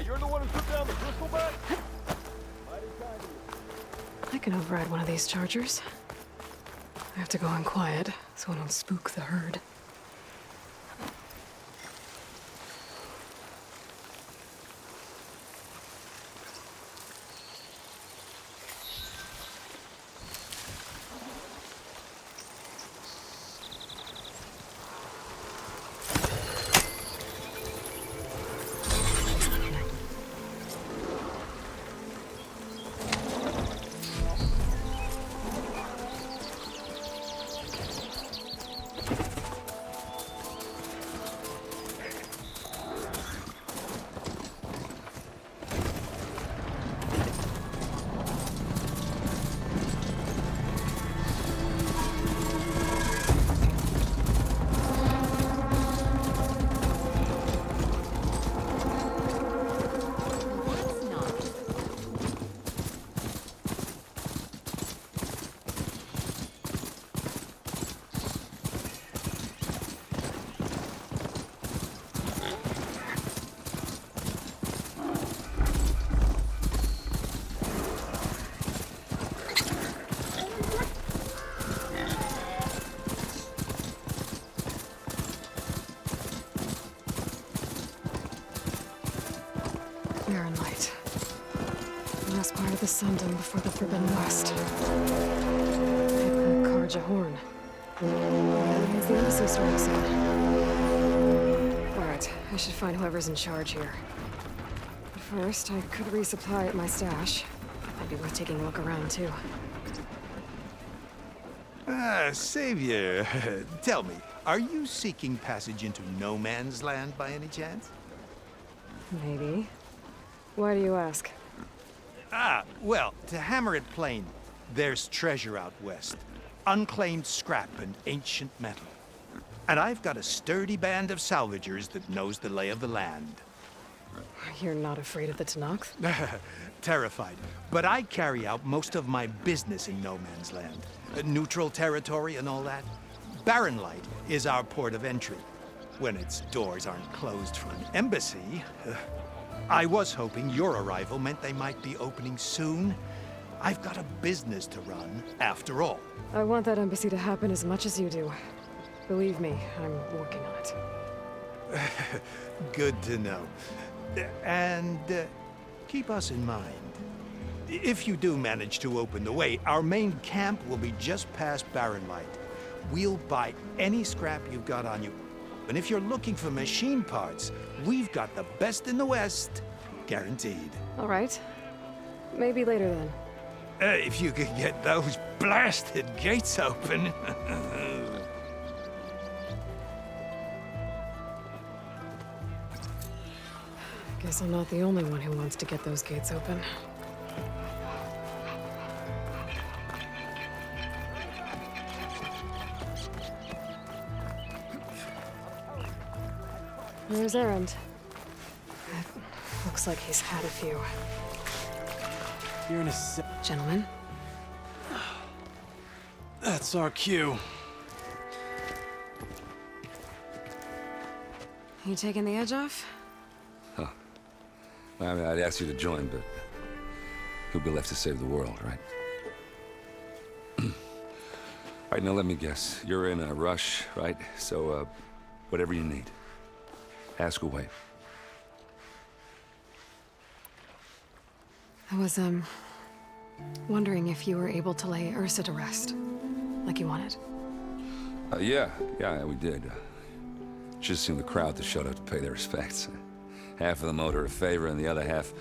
you're the one who took down the crystal bat? Mighty kind of you. I can override one of these chargers. I have to go in quiet, so I don't spook the herd. Barren light. The last part of the Sundom before the Forbidden West. Karja Horn. It's the embassy storm zone. Alright, I should find whoever's in charge here. But first, I could resupply at my stash. Might be worth taking a look around, too. Savior, tell me, are you seeking passage into no man's land by any chance? Maybe. Why do you ask? Well, to hammer it plain, there's treasure out west. Unclaimed scrap and ancient metal. And I've got a sturdy band of salvagers that knows the lay of the land. You're not afraid of the Tenakth? Terrified. But I carry out most of my business in no man's land. Neutral territory and all that. Barren Light is our port of entry. When its doors aren't closed for an embassy. I was hoping your arrival meant they might be opening soon. I've got a business to run, after all. I want that embassy to happen as much as you do. Believe me, I'm working on it. Good to know. And keep us in mind. If you do manage to open the way, our main camp will be just past Barren Light. We'll buy any scrap you've got on you. And if you're looking for machine parts, we've got the best in the West. Guaranteed. All right. Maybe later then. If you could get those blasted gates open. Guess I'm not the only one who wants to get those gates open. There's Erend. Looks like he's had a few. You're in a Gentlemen? That's our cue. You taking the edge off? Huh. I mean, I'd ask you to join, but who'd be left to save the world, right? All right, now let me guess. You're in a rush, right? So, whatever you need, ask away. I was, wondering if you were able to lay Ursa to rest, like you wanted. Yeah, we did. Just seemed the crowd that showed up to pay their respects. Half of them owed her a favor, and the other half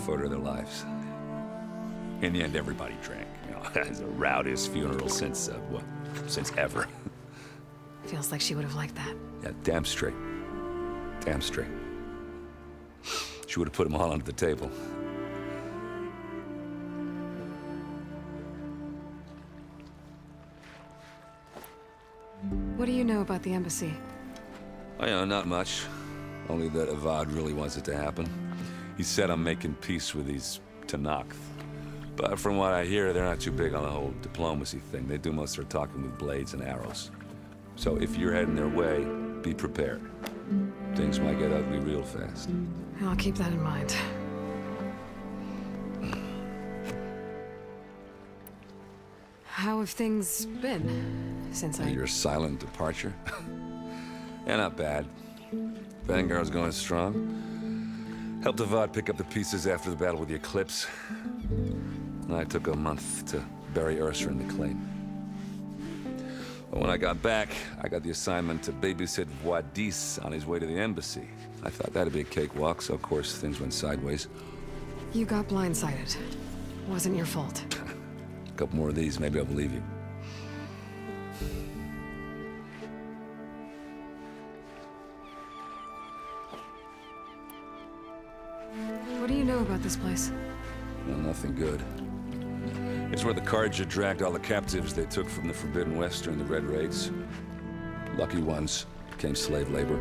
owed her their lives. In the end, everybody drank. You know, it's the rowdiest funeral since, since ever. Feels like she would have liked that. Yeah, damn straight. Damn straight. She would have put them all under the table. What do you know about the embassy? Oh, yeah, not much. Only that Avad really wants it to happen. He said I'm making peace with these Tenakth. But from what I hear, they're not too big on the whole diplomacy thing. They do most of their talking with blades and arrows. So if you're heading their way, be prepared. Things might get ugly real fast. I'll keep that in mind. How have things been since I... Your silent departure? Yeah, not bad. Vanguard's going strong. Helped Avad pick up the pieces after the battle with the Eclipse. I took a month to bury Ursa in the claim. But when I got back, I got the assignment to babysit Wadis on his way to the embassy. I thought that'd be a cakewalk, so of course things went sideways. You got blindsided. Wasn't your fault. A couple more of these, maybe I'll believe you. What do you know about this place? Well, nothing good. It's where the Carja dragged all the captives they took from the Forbidden West during the Red Raids. Lucky ones became slave labor.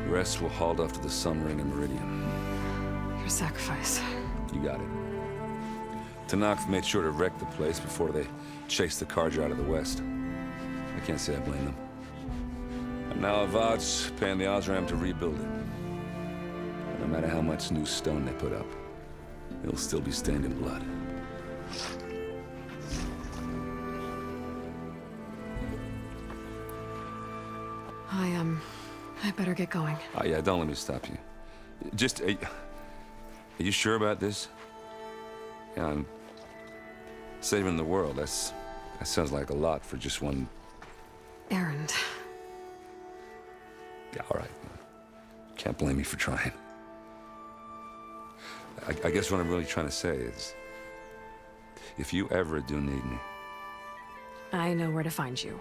The rest were hauled off to the Sun Ring and Meridian. Your sacrifice. You got it. Tanakh made sure to wreck the place before they chased the Carja out of the West. I can't say I blame them. And now Avad's paying the Osram to rebuild it. And no matter how much new stone they put up, it'll still be stained in blood. I better get going. Oh, yeah, don't let me stop you. Just, are you sure about this? Yeah, I'm saving the world. That sounds like a lot for just one... Errand. Yeah, all right. Can't blame me for trying. I guess what I'm really trying to say is, if you ever do need me... I know where to find you.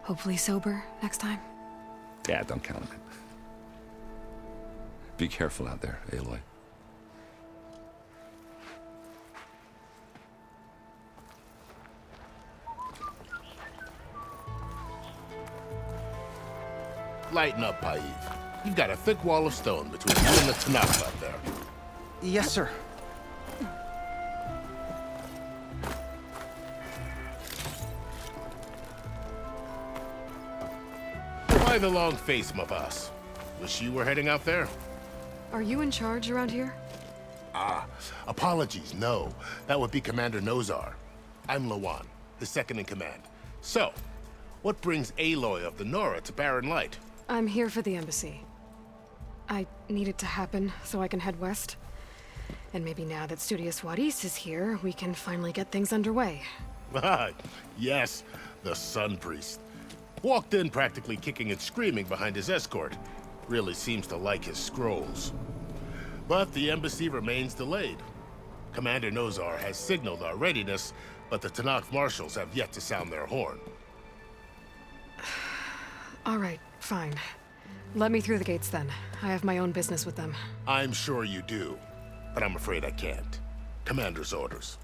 Hopefully sober next time. Yeah, don't count on it. Be careful out there, Aloy. Lighten up, Paiv. You've got a thick wall of stone between you and the Tanakh out there. Yes, sir. Why the long face, Mavas? Wish you were heading out there? Are you in charge around here? Ah, apologies, no. That would be Commander Nozar. I'm Lawan, his second in command. So, what brings Aloy of the Nora to Barren Light? I'm here for the embassy. I need it to happen so I can head west. And maybe now that Studious Wadis is here, we can finally get things underway. Ah, yes, the Sun Priest. Walked in practically kicking and screaming behind his escort. Really seems to like his scrolls. But the embassy remains delayed. Commander Nozar has signaled our readiness, but the Tanakh marshals have yet to sound their horn. All right, fine. Let me through the gates then. I have my own business with them. I'm sure you do, but I'm afraid I can't. Commander's orders.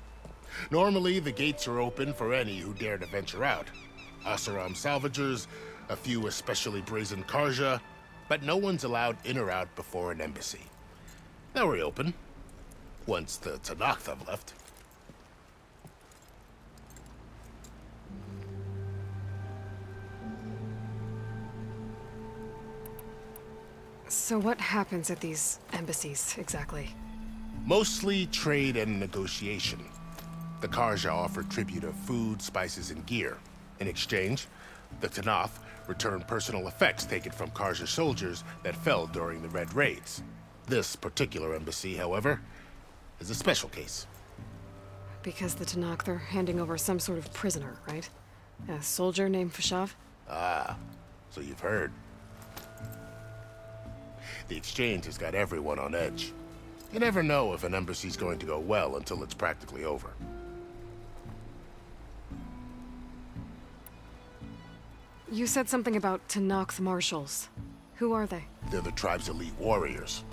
Normally, the gates are open for any who dare to venture out. Oseram salvagers, a few especially brazen Carja, but no one's allowed in or out before an embassy. They'll reopen, once the Tanakh have left. So what happens at these embassies, exactly? Mostly trade and negotiation. The Carja offer tribute of food, spices, and gear. In exchange, the Tanakh return personal effects taken from Carja soldiers that fell during the Red Raids. This particular embassy, however, is a special case. Because the Tanakh, they're handing over some sort of prisoner, right? A soldier named Fashav? Ah, so you've heard. The exchange has got everyone on edge. You never know if an embassy's going to go well until it's practically over. You said something about Tanakh marshals. Who are they? They're the tribe's elite warriors.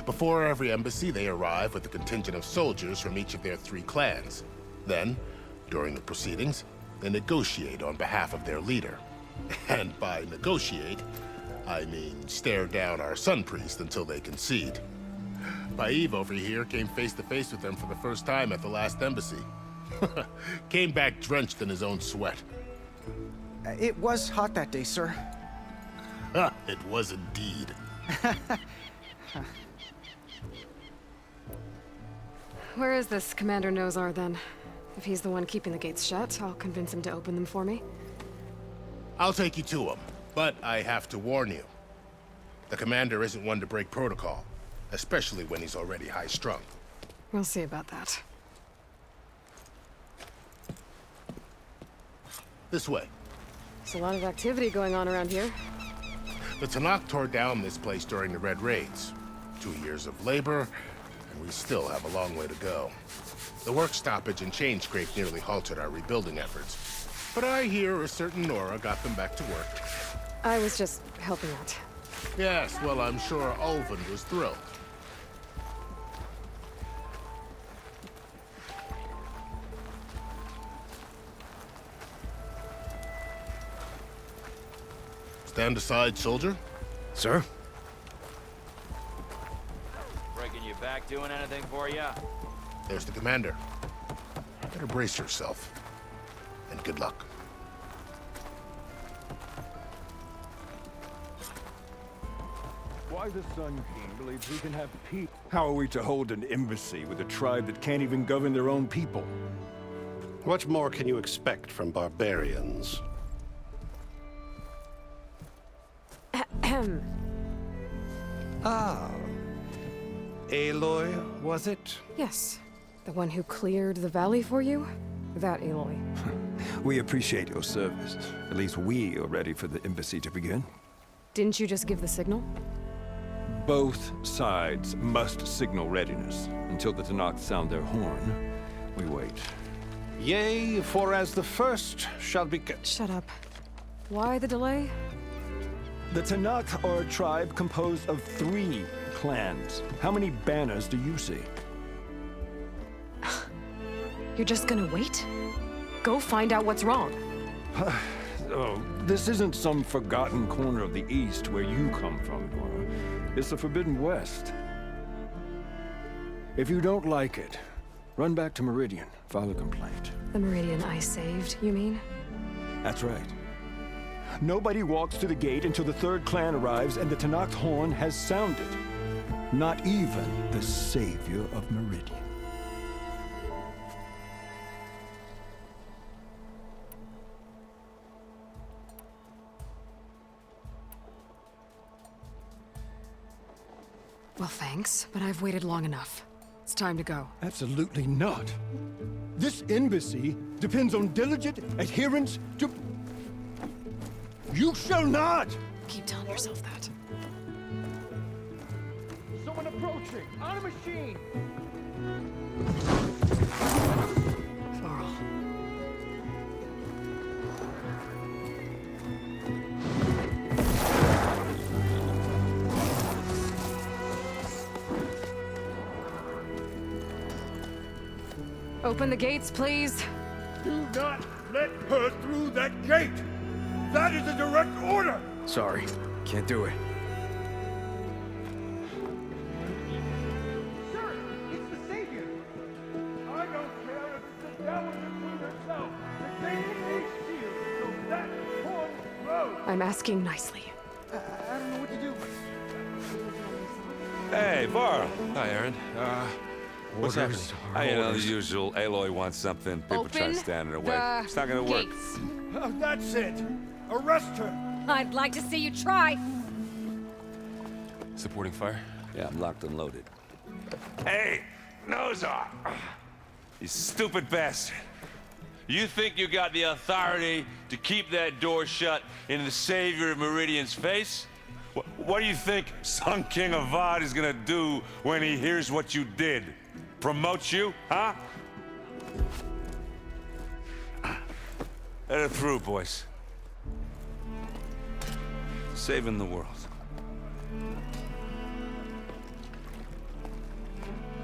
Before every embassy, they arrive with a contingent of soldiers from each of their 3 clans. Then, during the proceedings, they negotiate on behalf of their leader. And by negotiate, I mean stare down our Sun Priest until they concede. Paiv over here came face to face with them for the first time at the last embassy. Came back drenched in his own sweat. It was hot that day, sir. It was indeed. Where is this Commander Nozar, then? If he's the one keeping the gates shut, I'll convince him to open them for me. I'll take you to him, but I have to warn you. The commander isn't one to break protocol, especially when he's already high-strung. We'll see about that. This way. There's a lot of activity going on around here. The Tanakh tore down this place during the Red Raids. 2 years of labor, and we still have a long way to go. The work stoppage and chain scrape nearly halted our rebuilding efforts. But I hear a certain Nora got them back to work. I was just helping out. Yes, well, I'm sure Ulvin was thrilled. Stand aside, soldier. Sir? Breaking your back doing anything for you? There's the commander. Better brace yourself. And good luck. Why the Sun King believes we can have peace. How are we to hold an embassy with a tribe that can't even govern their own people? What more can you expect from barbarians? Ah. Aloy, was it? Yes. The one who cleared the valley for you? That Aloy. We appreciate your service. At least we are ready for the embassy to begin. Didn't you just give the signal? Both sides must signal readiness. Until the Tanakh sound their horn, we wait. Yea, for as the first shall be... Shut up. Why the delay? The Tanakh are a tribe composed of 3 clans. How many banners do you see? You're just gonna wait? Go find out what's wrong. Oh, this isn't some forgotten corner of the East where you come from, Nora. It's the Forbidden West. If you don't like it, run back to Meridian, file a complaint. The Meridian I saved, you mean? That's right. Nobody walks to the gate until the 3rd clan arrives and the Tanakh horn has sounded. Not even the savior of Meridian. Well, thanks, but I've waited long enough. It's time to go. Absolutely not. This embassy depends on diligent adherence to... You shall not! Keep telling yourself that. Someone approaching! On a machine! Varl. Open the gates, please. Do not let her through that gate! That is a direct order! Sorry, can't do it. Sir, it's the Savior! I don't care if it's the devil that threw herself. The gate is sealed, so that horn blows! I'm asking nicely. I don't know what to do. Hey, Varl. Hi, Aaron. What's happening? You know, the usual. Aloy wants something. People try to stand in her way. It's not gonna work. Oh, that's it! Arrest her! I'd like to see you try. Supporting fire? Yeah, I'm locked and loaded. Hey, Nozar! You stupid bastard. You think you got the authority to keep that door shut in the savior of Meridian's face? What do you think Sun King Avad is gonna do when he hears what you did? Promote you, huh? Let her through, boys. Saving the world.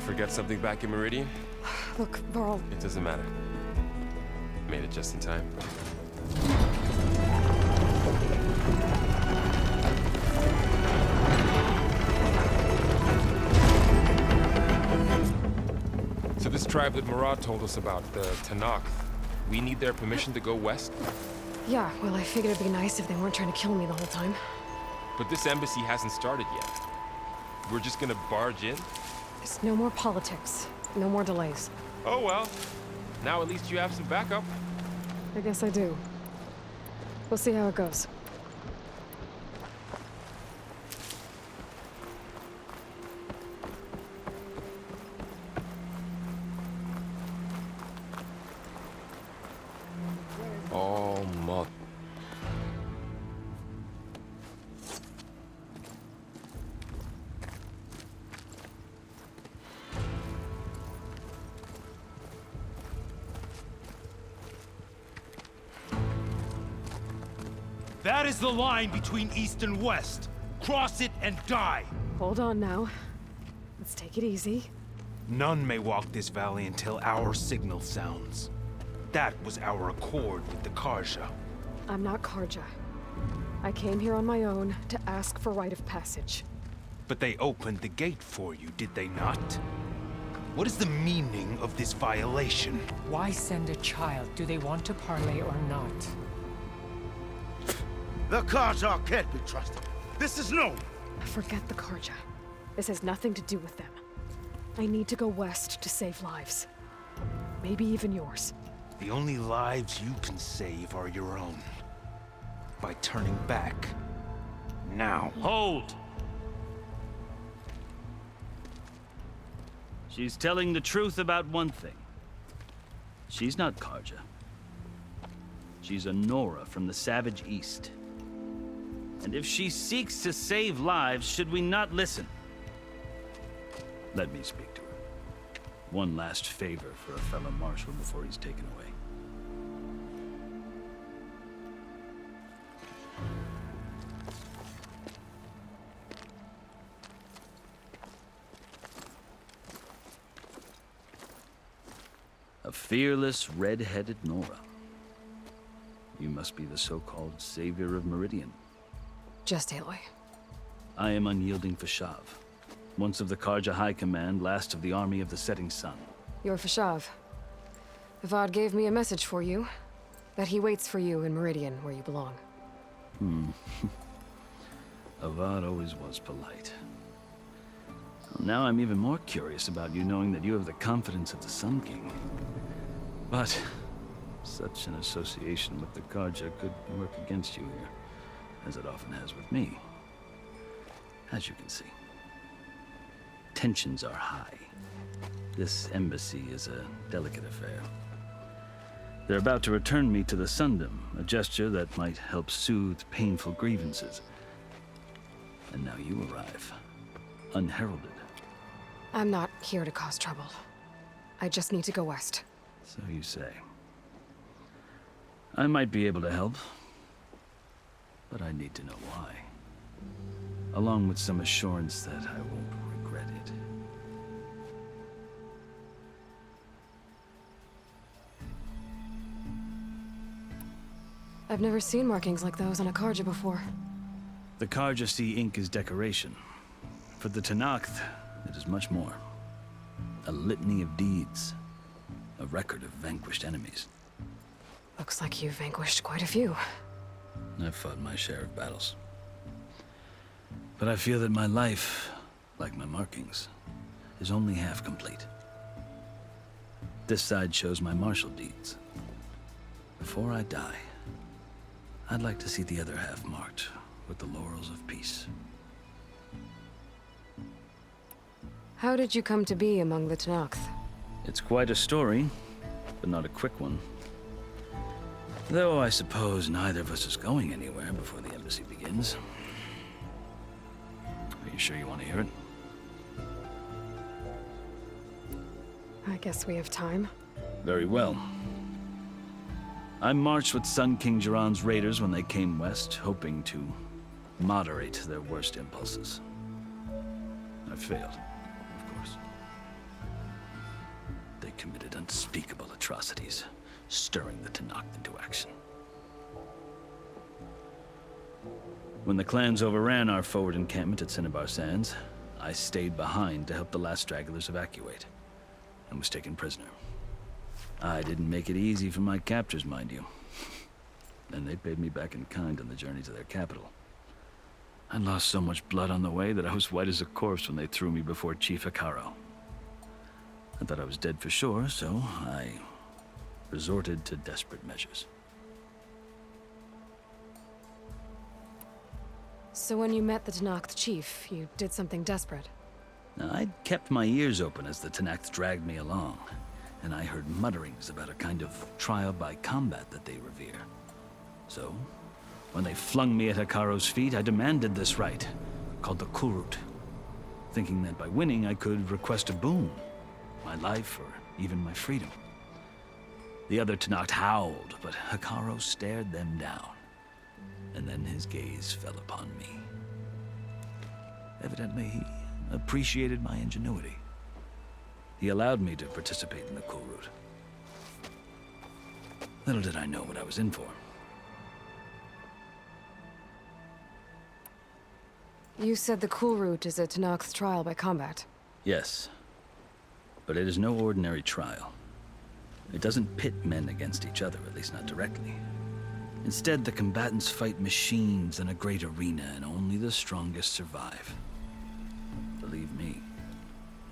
Forget something back in Meridian? Look, Varl. It doesn't matter. Made it just in time. So this tribe that Murad told us about, the Tanakh, we need their permission to go west? Yeah, well, I figured it'd be nice if they weren't trying to kill me the whole time. But this embassy hasn't started yet. We're just gonna barge in? There's no more politics. No more delays. Oh well. Now at least you have some backup. I guess I do. We'll see how it goes. Oh, mother. That is the line between East and West. Cross it and die. Hold on now. Let's take it easy. None may walk this valley until our signal sounds. That was our accord with the Karja. I'm not Karja. I came here on my own to ask for rite of passage. But they opened the gate for you, did they not? What is the meaning of this violation? Why send a child? Do they want to parley or not? The Karja can't be trusted. This is known. Forget the Karja. This has nothing to do with them. I need to go west to save lives. Maybe even yours. The only lives you can save are your own. By turning back. Now. Hold! She's telling the truth about one thing. She's not Karja. She's a Nora from the Savage East. And if she seeks to save lives, should we not listen? Let me speak to her. One last favor for a fellow marshal before he's taken away. A fearless, red-headed Nora. You must be the so-called savior of Meridian. Just Aloy. I am unyielding Fashav. Once of the Karja High Command, last of the army of the Setting Sun. You're Fashav. Avad gave me a message for you. That he waits for you in Meridian, where you belong. Avad always was polite. Well, now I'm even more curious about you knowing that you have the confidence of the Sun King. But such an association with the Karja could work against you here, as it often has with me. As you can see. Tensions are high. This embassy is a delicate affair. They're about to return me to the Sundom, a gesture that might help soothe painful grievances. And now you arrive, unheralded. I'm not here to cause trouble. I just need to go west. So you say. I might be able to help, but I need to know why. Along with some assurance that I won't regret it. I've never seen markings like those on a Karja before. The Karja see ink as decoration. For the Tenakth, it is much more. A litany of deeds. A record of vanquished enemies. Looks like you've vanquished quite a few. I've fought my share of battles. But I feel that my life, like my markings, is only half complete. This side shows my martial deeds. Before I die, I'd like to see the other half marked with the laurels of peace. How did you come to be among the Tenakth? It's quite a story, but not a quick one. Though I suppose neither of us is going anywhere before the embassy begins. Are you sure you want to hear it? I guess we have time. Very well. I marched with Sun King Jiran's raiders when they came west, hoping to moderate their worst impulses. I failed, of course. They committed unspeakable atrocities, stirring the Tenakth into action. When the clans overran our forward encampment at Cinnabar Sands, I stayed behind to help the last stragglers evacuate, and was taken prisoner. I didn't make it easy for my captors, mind you. And they paid me back in kind on the journey to their capital. I lost so much blood on the way that I was white as a corpse when they threw me before Chief Hikaru. I thought I was dead for sure, so I resorted to desperate measures. So when you met the Tenakth chief, you did something desperate. Now, I'd kept my ears open as the Tenakth dragged me along, and I heard mutterings about a kind of trial by combat that they revere. So, when they flung me at Hekaro's feet, I demanded this rite, called the Kulrut, thinking that by winning I could request a boon, my life or even my freedom. The other Tenakth howled, but Hekaro stared them down, and then his gaze fell upon me. Evidently, he appreciated my ingenuity. He allowed me to participate in the Kulrut. Little did I know what I was in for. You said the Kulrut is a Tenakth trial by combat. Yes, but it is no ordinary trial. It doesn't pit men against each other, at least not directly. Instead, the combatants fight machines in a great arena, and only the strongest survive. Believe me,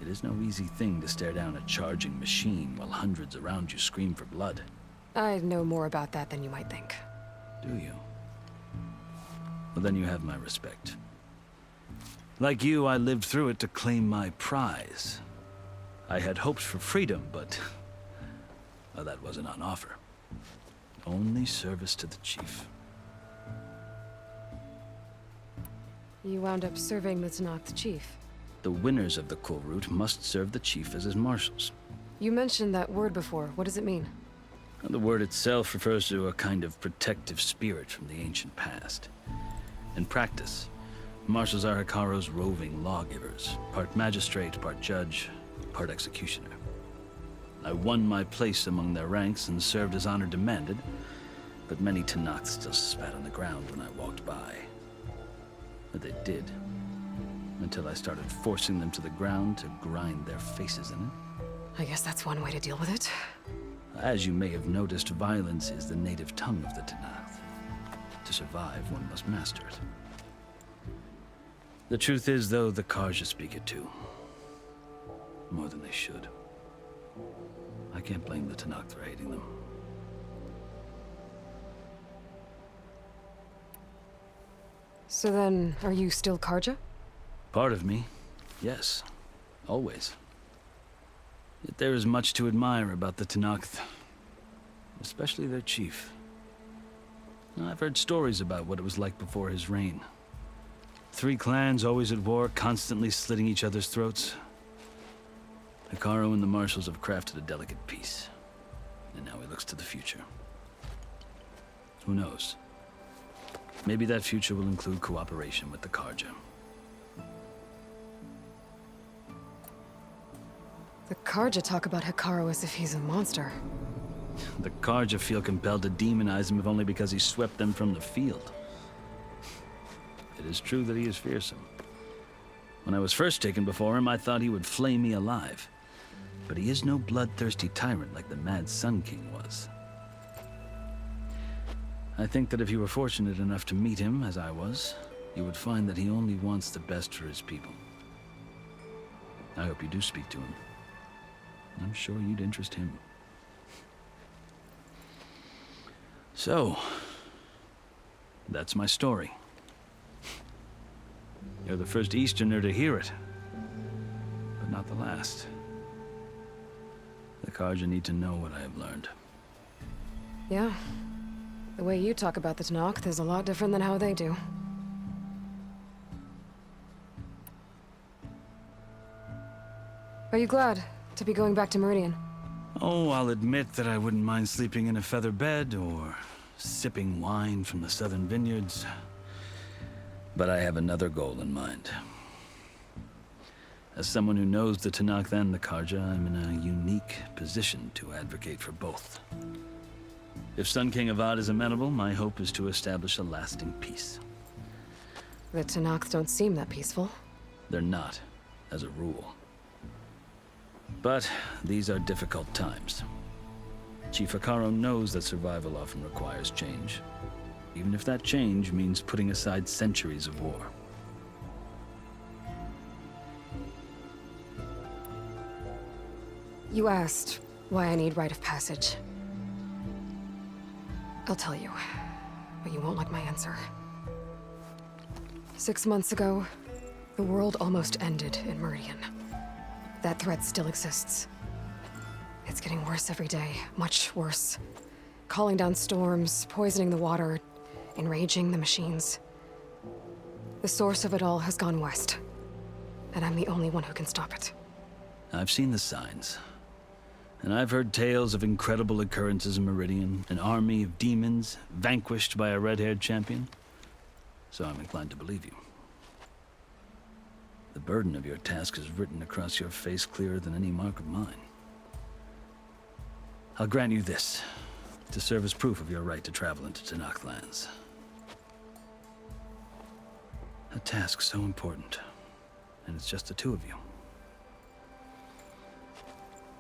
it is no easy thing to stare down a charging machine while hundreds around you scream for blood. I know more about that than you might think. Do you? Well, then you have my respect. Like you, I lived through it to claim my prize. I had hoped for freedom, but well, that wasn't on offer. Only service to the chief. You wound up serving the Tenakth chief. The winners of the Kulrut must serve the chief as his marshals. You mentioned that word before. What does it mean? The word itself refers to a kind of protective spirit from the ancient past. In practice, marshals are Hekaro's roving lawgivers, part magistrate, part judge, part executioner. I won my place among their ranks and served as honor demanded, but many Tenakth still spat on the ground when I walked by. But they did, until I started forcing them to the ground to grind their faces in it. I guess that's one way to deal with it. As you may have noticed, violence is the native tongue of the Tenakth. To survive, one must master it. The truth is, though, the Karja speak it too. More than they should. I can't blame the Tenakth for hating them. So then, are you still Karja? Part of me, yes. Always. Yet there is much to admire about the Tenakth. Especially their chief. I've heard stories about what it was like before his reign. 3 clans always at war, constantly slitting each other's throats. Hekaro and the marshals have crafted a delicate peace. And now he looks to the future. Who knows? Maybe that future will include cooperation with the Karja. The Karja talk about Hekaro as if he's a monster. The Karja feel compelled to demonize him if only because he swept them from the field. It is true that he is fearsome. When I was first taken before him, I thought he would flay me alive. But he is no bloodthirsty tyrant like the Mad Sun King was. I think that if you were fortunate enough to meet him, as I was, you would find that he only wants the best for his people. I hope you do speak to him. I'm sure you'd interest him. So, that's my story. You're the first Easterner to hear it, but not the last. The Karja need to know what I have learned. Yeah. The way you talk about the Tenakth is a lot different than how they do. Are you glad to be going back to Meridian? Oh, I'll admit that I wouldn't mind sleeping in a feather bed or sipping wine from the southern vineyards. But I have another goal in mind. As someone who knows the Tenakth and the Karja, I'm in a unique position to advocate for both. If Sun King Avad is amenable, my hope is to establish a lasting peace. The Tenakth don't seem that peaceful. They're not, as a rule. But these are difficult times. Chief Hekaro knows that survival often requires change, even if that change means putting aside centuries of war. You asked why I need rite of passage. I'll tell you, but you won't like my answer. 6 months ago, the world almost ended in Meridian. That threat still exists. It's getting worse every day, much worse. Calling down storms, poisoning the water, enraging the machines. The source of it all has gone west, and I'm the only one who can stop it. I've seen the signs. And I've heard tales of incredible occurrences in Meridian, an army of demons vanquished by a red-haired champion. So I'm inclined to believe you. The burden of your task is written across your face clearer than any mark of mine. I'll grant you this, to serve as proof of your right to travel into Tenakth lands. A task so important, and it's just the two of you.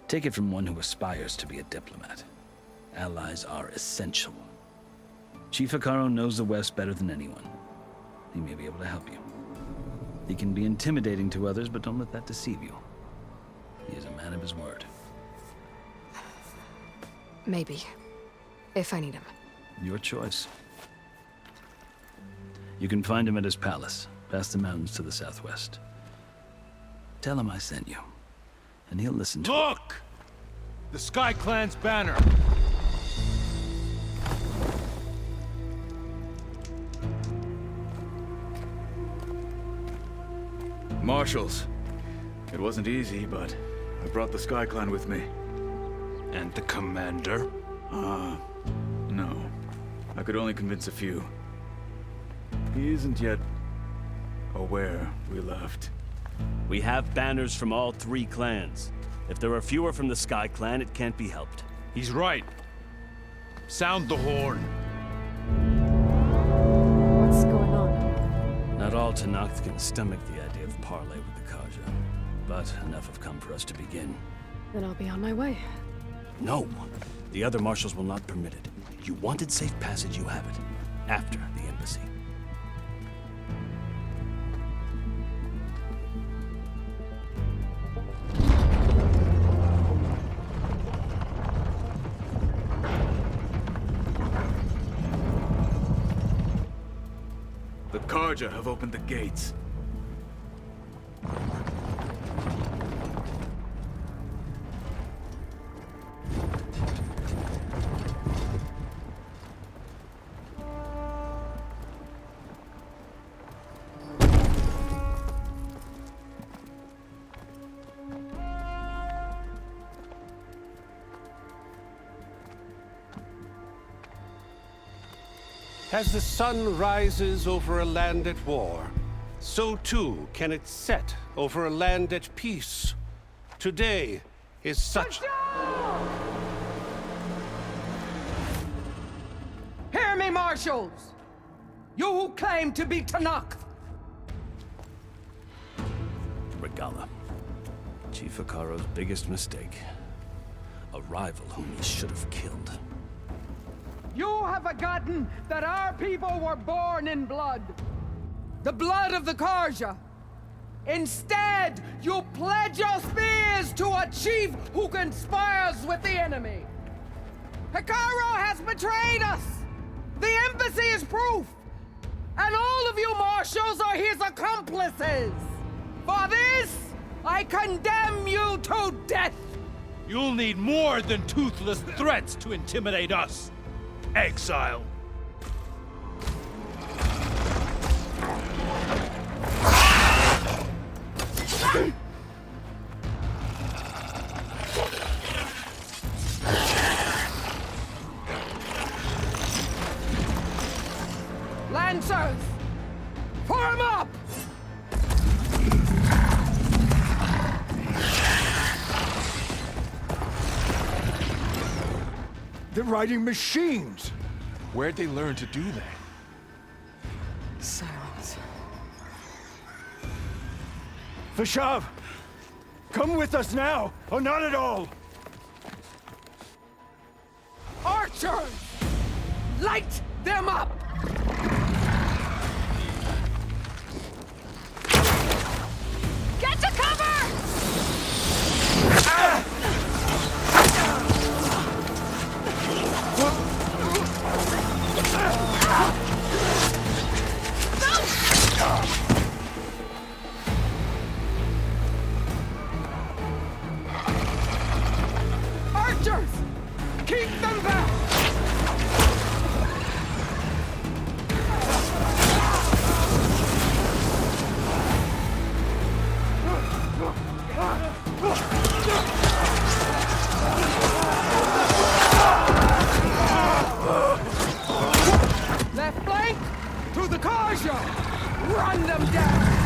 Take it from one who aspires to be a diplomat. Allies are essential. Chief Hekarro knows the West better than anyone. He may be able to help you. He can be intimidating to others, but don't let that deceive you. He is a man of his word. Maybe. If I need him. Your choice. You can find him at his palace, past the mountains to the southwest. Tell him I sent you. And he'll listen to Look! The Sky Clan's banner! Marshals. It wasn't easy, but I brought the Sky Clan with me. And the commander? No. I could only convince a few. He isn't yet aware we left. We have banners from all 3 clans. If there are fewer from the Sky Clan, it can't be helped. He's right. Sound the horn. What's going on? Not all Tenakth can stomach the idea of parley with the Karja, but enough have come for us to begin. Then I'll be on my way. No! The other marshals will not permit it. You wanted safe passage, you have it. After the embassy. The Karja have opened the gates. As the sun rises over a land at war, so too can it set over a land at peace. Today is such... Hear me, marshals! You who claim to be Tenakth! Regalla. Chief Hekarro's biggest mistake. A rival whom he should have killed. You have forgotten that our people were born in blood. The blood of the Karja. Instead, you pledge your spears to a chief who conspires with the enemy. Hekarro has betrayed us. The embassy is proof. And all of you marshals are his accomplices. For this, I condemn you to death. You'll need more than toothless threats to intimidate us. Exile. Lancers, form up! They're riding machines! Where'd they learn to do that? Silence. Vashav! Come with us now, or not at all! Archers! Light them up! Get to cover! Ah! left flank! To the Karja! Run them down!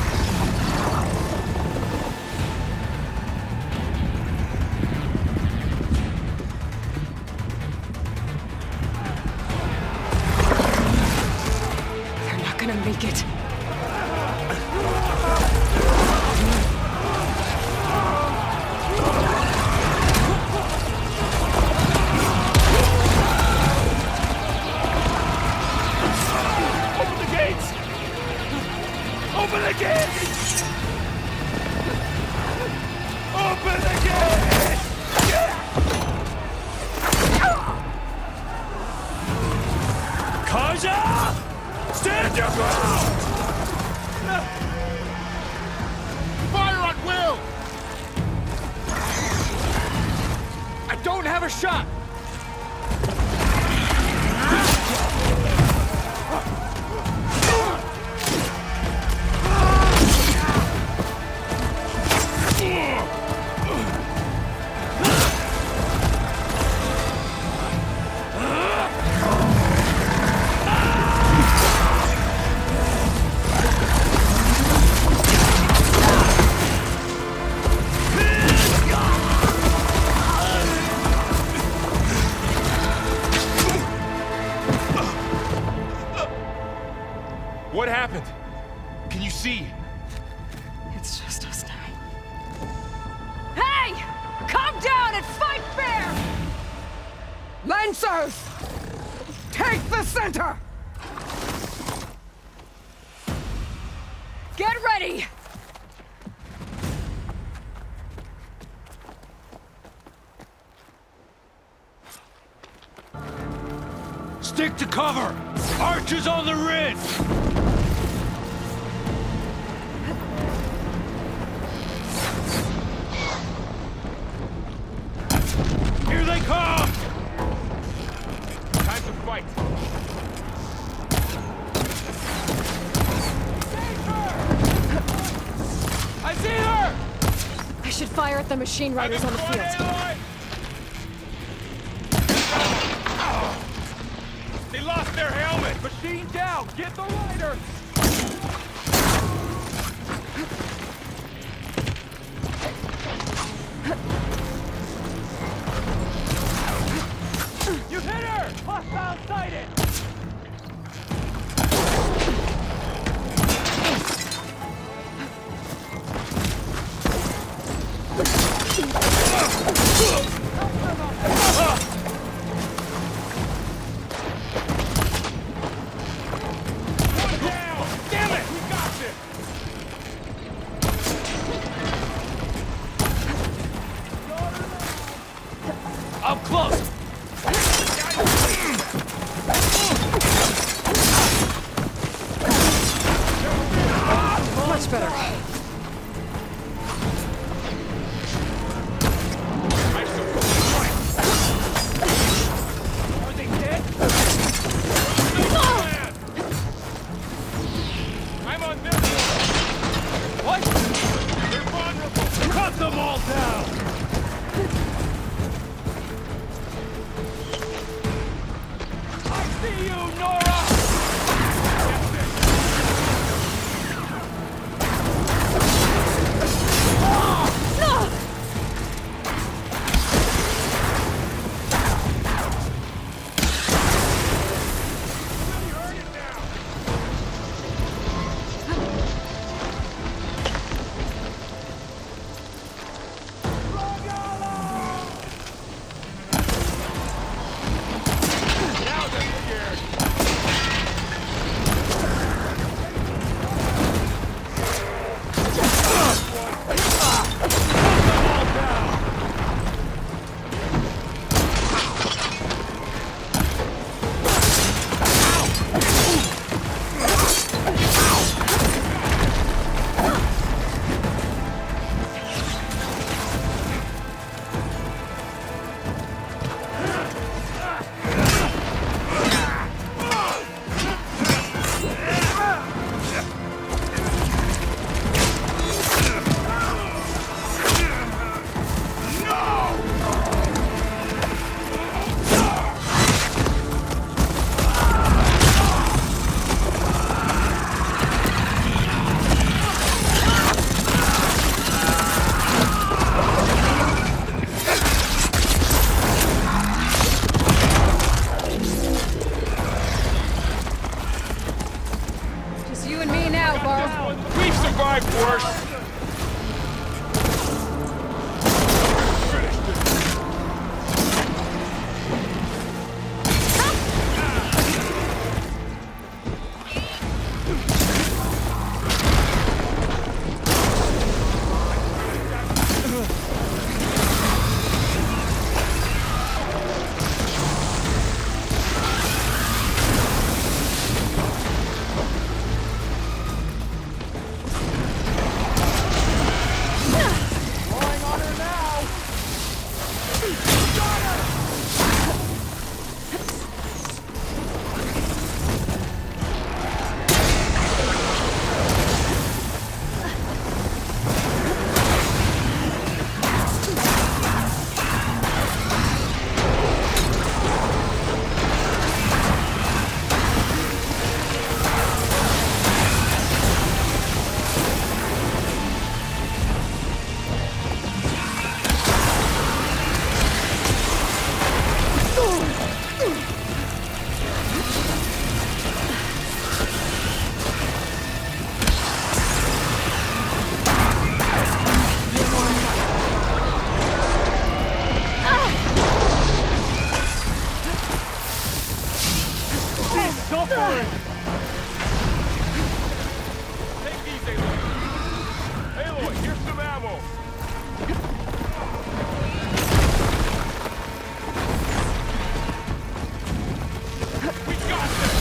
They're not gonna make it. Open the gates! Open the gates! Karja! Stand your ground! Fire at will! I don't have a shot! What happened? Can you see? It's just us now. Hey! Come down and fight fair! Lancers! Take the center! Get ready! Stick to cover! Archers on the ridge! Here they come! Time to fight. I see her! I should fire at the machine riders on the field. They lost their helmet! Machine down! Get the rider! You hit her! Hostile sighted! Up close! borrow? We've survived worse! Go for it! Take these, Aloy. Aloy, here's some ammo. We got this!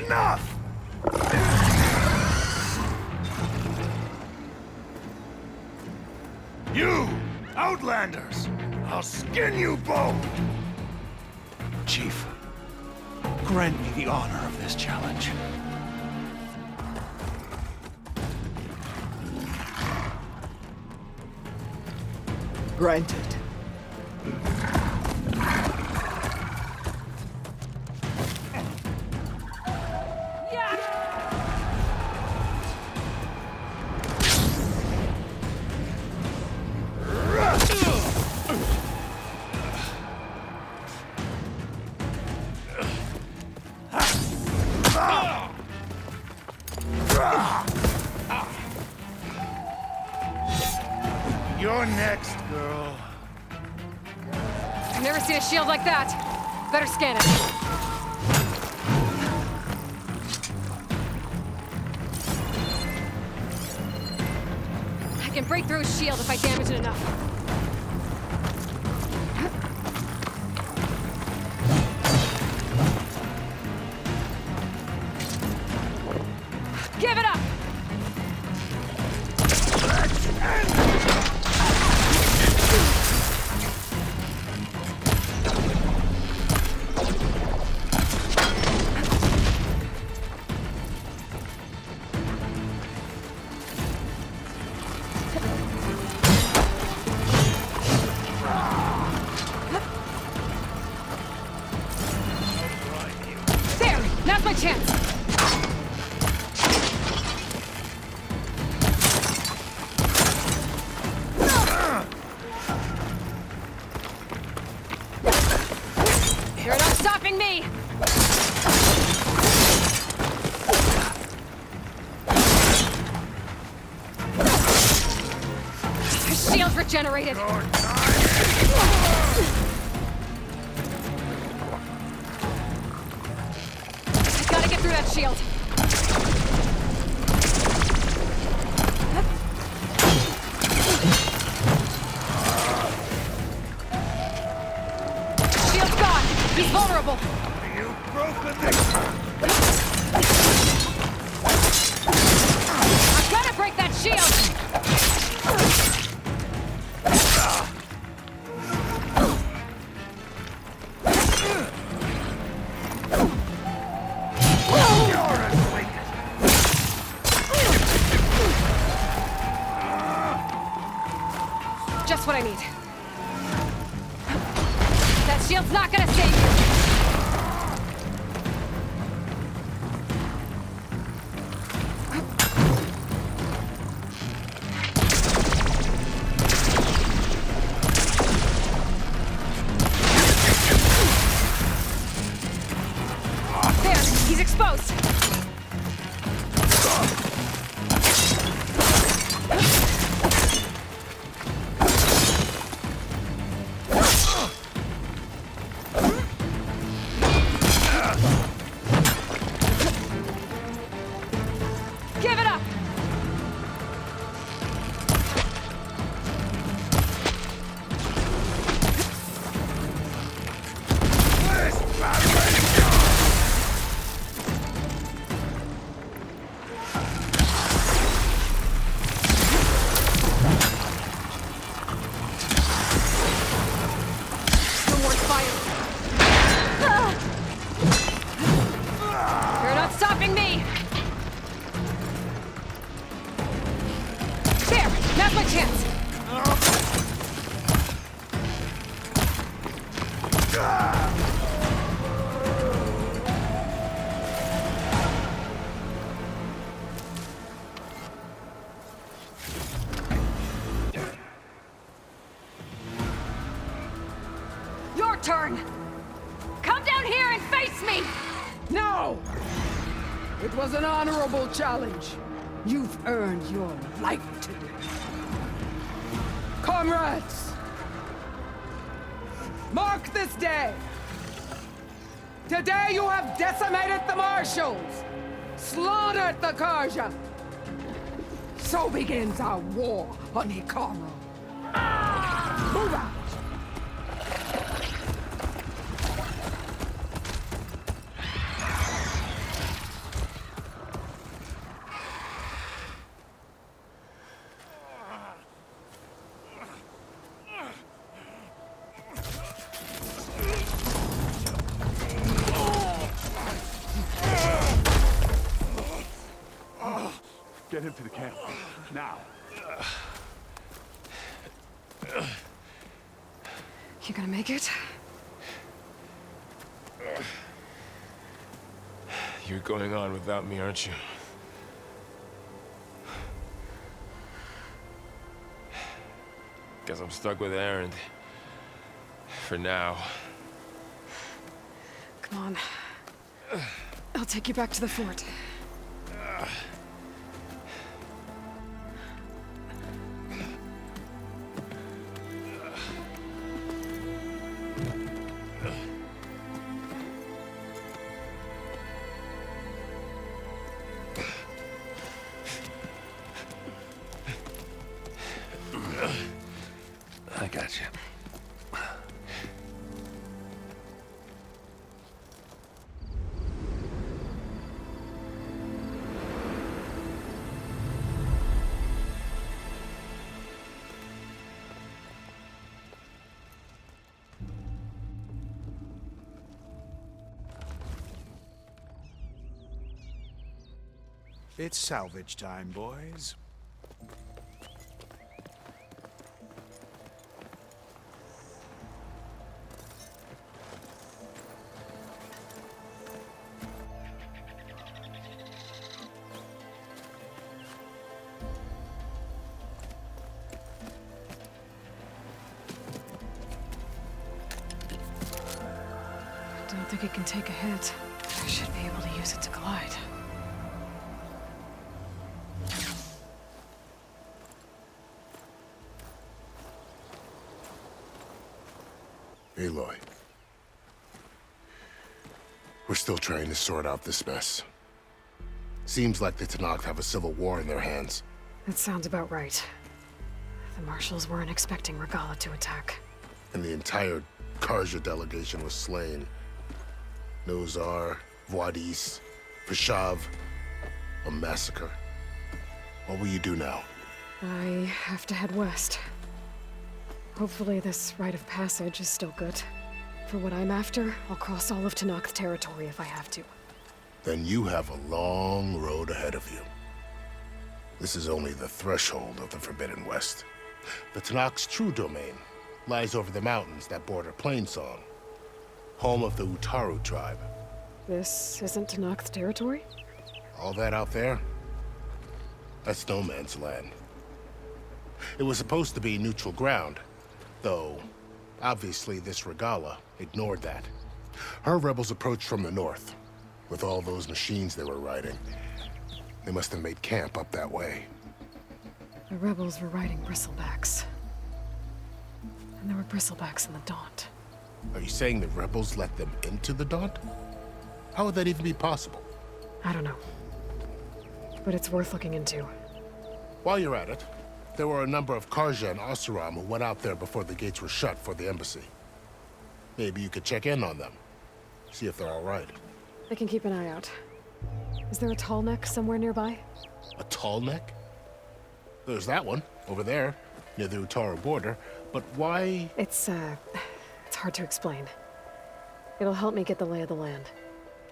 Enough! You, Outlanders! I'll skin you both! Chief, grant me the honor of this challenge. Granted. You're next, girl. I've never seen a shield like that. Better scan it. I can break through his shield if I damage it enough. Give it up! There! Now's my chance! You're not stopping me! His shield's regenerated! shield! Shield's gone! He's vulnerable! You broke the neck! I'm gonna break that shield! Just what I need. That shield's not gonna save you! There! He's exposed! Give it up! No more fire! You're not stopping me! There! Now's my chance! Your turn! Come down here and face me! No! It was an honorable challenge. You've earned your life today. Comrades! Mark this day! Today you have decimated the Marshals! Slaughtered the Karja! So begins our war on Hikaru. Move out! Get him to the camp. Now. You gonna make it? You're going on without me, aren't you? Guess I'm stuck with Aaron. For now. Come on. I'll take you back to the fort. I got you. It's salvage time, boys. I don't think it can take a hit. I should be able to use it to glide. Aloy. We're still trying to sort out this mess. Seems like the Tenakth have a civil war in their hands. That sounds about right. The marshals weren't expecting Regalla to attack. And the entire Karja delegation was slain. Nozar, Voidis, Vashav. A massacre. What will you do now? I have to head west. Hopefully this rite of passage is still good. For what I'm after, I'll cross all of Tenakth territory if I have to. Then you have a long road ahead of you. This is only the threshold of the Forbidden West. The Tenakth's true domain lies over the mountains that border Plainsong, home of the Utaru tribe. This isn't Tenakth territory? All that out there? That's no man's land. It was supposed to be neutral ground, though obviously this Regalla ignored that. Her rebels approached from the north. With all those machines they were riding, they must have made camp up that way. The rebels were riding bristlebacks. And there were bristlebacks in the Daunt. Are you saying the rebels let them into the Daunt? How would that even be possible? I don't know. But it's worth looking into. While you're at it, there were a number of Karja and Oseram who went out there before the gates were shut for the embassy. Maybe you could check in on them. See if they're all right. I can keep an eye out. Is there a tall neck somewhere nearby? A tall neck? There's that one, over there, near the Utaru border. But why? It's hard to explain. It'll help me get the lay of the land.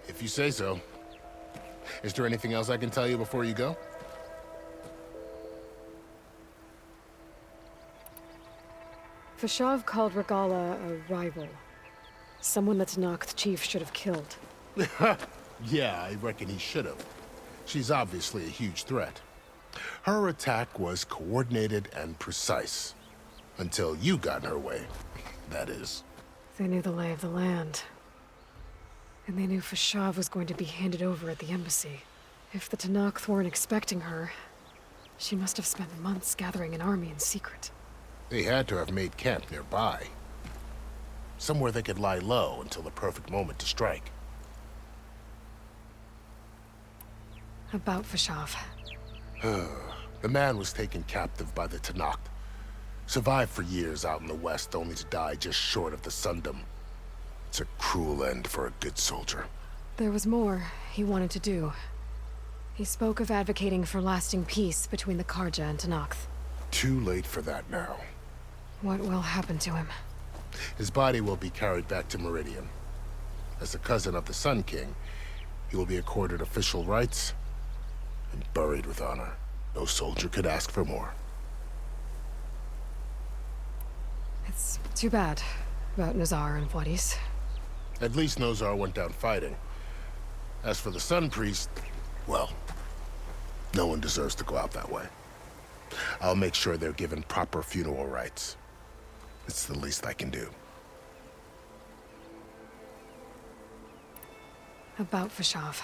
If you say so. Is there anything else I can tell you before you go? Vashav called Regalla a rival. Someone the Tenakth chief should have killed. Yeah, I reckon he should have. She's obviously a huge threat. Her attack was coordinated and precise. Until you got in her way, that is. They knew the lay of the land. And they knew Vashav was going to be handed over at the embassy. If the Tenakth weren't expecting her, she must have spent months gathering an army in secret. They had to have made camp nearby. Somewhere they could lie low until the perfect moment to strike. About Vashav. The man was taken captive by the Tenakth. Survived for years out in the west, only to die just short of the Sundom. It's a cruel end for a good soldier. There was more he wanted to do. He spoke of advocating for lasting peace between the Karja and Tenakth. Too late for that now. What will happen to him? His body will be carried back to Meridian. As a cousin of the Sun King, he will be accorded official rights and buried with honor. No soldier could ask for more. It's too bad about Nozar and Voidis. At least Nozar went down fighting. As for the Sun Priest, well, no one deserves to go out that way. I'll make sure they're given proper funeral rites. It's the least I can do. About Vashav.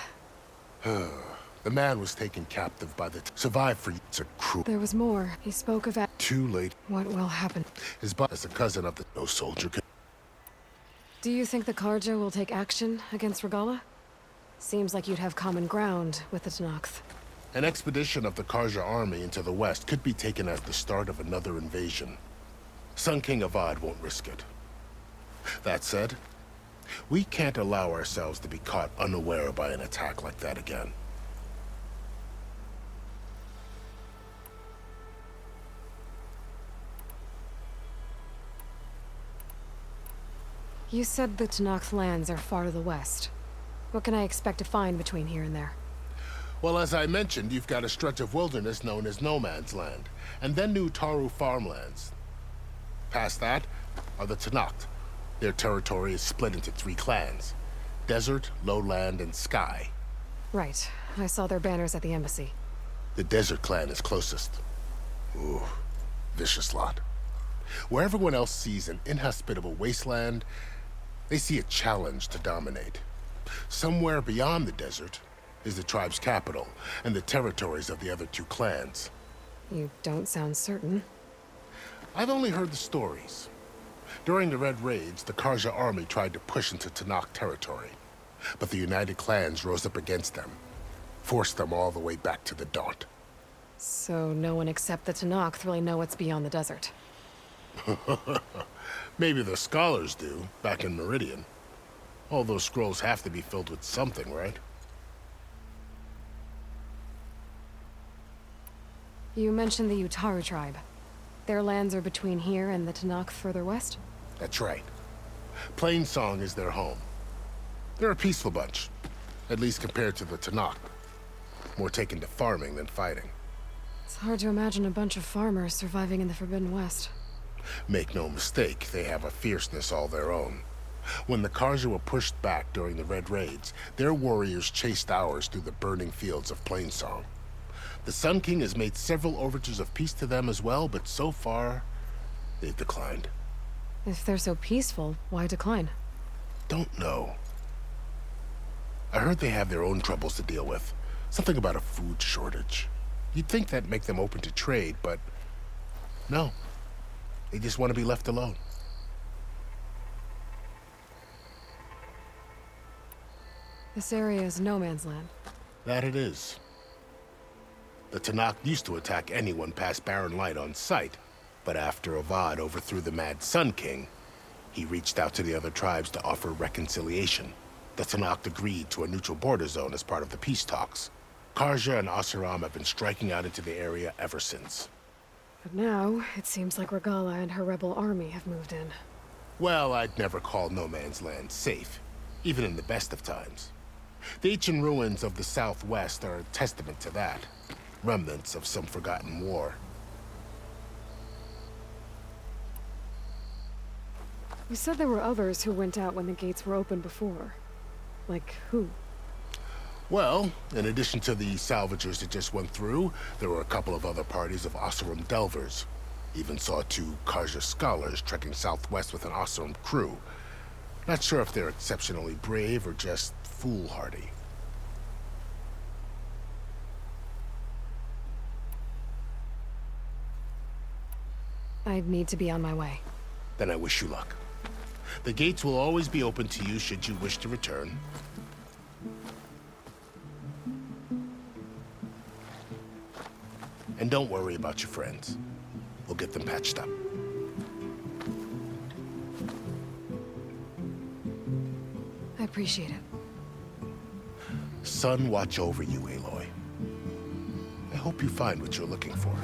The man was taken captive by the... survived for... It's a cruel... There was more. He spoke of... Too late. What will happen? His body as a cousin of the... No soldier could... Do you think the Karja will take action against Regalla? Seems like you'd have common ground with the Tenakth. An expedition of the Karja army into the west could be taken as the start of another invasion. Sun King Avad won't risk it. That said, we can't allow ourselves to be caught unaware by an attack like that again. You said the Tenakth lands are far to the west. What can I expect to find between here and there? Well, as I mentioned, you've got a stretch of wilderness known as No Man's Land, and then New Taru farmlands. Past that are the Tenakth. Their territory is split into 3 clans: Desert, Lowland, and Sky. Right. I saw their banners at the embassy. The Desert clan is closest. Ooh, vicious lot. Where everyone else sees an inhospitable wasteland, they see a challenge to dominate. Somewhere beyond the desert is the tribe's capital and the territories of the other 2 clans. You don't sound certain. I've only heard the stories. During the Red Raids, the Karja army tried to push into Tenakth territory, but the United Clans rose up against them, force them all the way back to the Daunt. So no one except the Tenakth really know what's beyond the desert. Maybe the scholars do, back in Meridian. All those scrolls have to be filled with something, right? You mentioned the Utaru tribe. Their lands are between here and the Tenakth further west? That's right. Plainsong is their home. They're a peaceful bunch, at least compared to the Tenakth. More taken to farming than fighting. It's hard to imagine a bunch of farmers surviving in the Forbidden West. Make no mistake, they have a fierceness all their own. When the Karja were pushed back during the Red Raids, their warriors chased ours through the burning fields of Plainsong. The Sun King has made several overtures of peace to them as well, but so far, they've declined. If they're so peaceful, why decline? Don't know. I heard they have their own troubles to deal with. Something about a food shortage. You'd think that'd make them open to trade, but no. They just want to be left alone. This area is no man's land. That it is. The Tenakth used to attack anyone past Barren Light on sight, but after Avad overthrew the Mad Sun King, he reached out to the other tribes to offer reconciliation. The Tenakth agreed to a neutral border zone as part of the peace talks. Karja and Oseram have been striking out into the area ever since. But now, it seems like regalla and her rebel army have moved in. Well, I'd never call no man's land safe, even in the best of times. The ancient ruins of the Southwest are a testament to that. Remnants of some forgotten war. You said there were others who went out when the gates were open before. Like who? Well, in addition to the salvagers that just went through, there were a couple of other parties of Oseram delvers. Even saw 2 Karja scholars trekking southwest with an Oseram crew. Not sure if they're exceptionally brave or just foolhardy. I'd need to be on my way. Then I wish you luck. The gates will always be open to you should you wish to return. And don't worry about your friends. We'll get them patched up. I appreciate it. Sun watch over you, Aloy. I hope you find what you're looking for.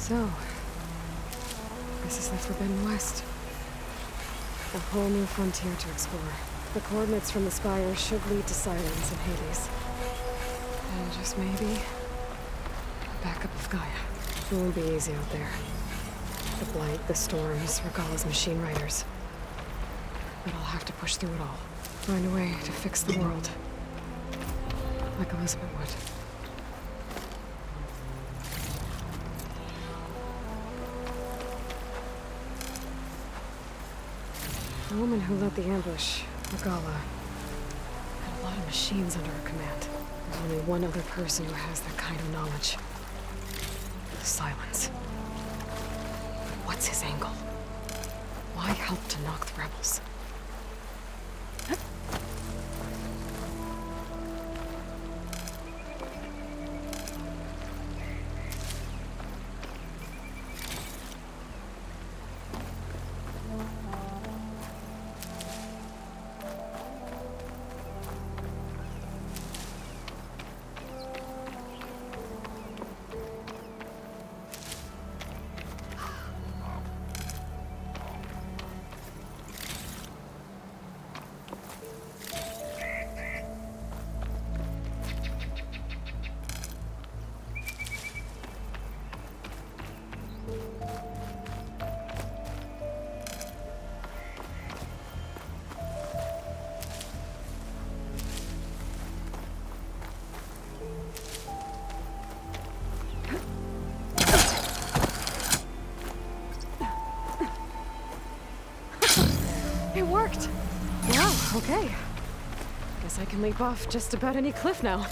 So, this is the Forbidden West. A whole new frontier to explore. The coordinates from the spire should lead to Sirens and Hades. And just maybe, Backup of Gaia. It won't be easy out there. The Blight, the storms, Regalla's machine riders. But I'll have to push through it all. Find a way to fix the world. Like Elizabeth would. The woman who led the ambush, Regalla, had a lot of machines under her command. There's only one other person who has that kind of knowledge. Silence. What's his angle? Why help to knock the rebels? It worked! Wow, okay. Guess I can leap off just about any cliff now.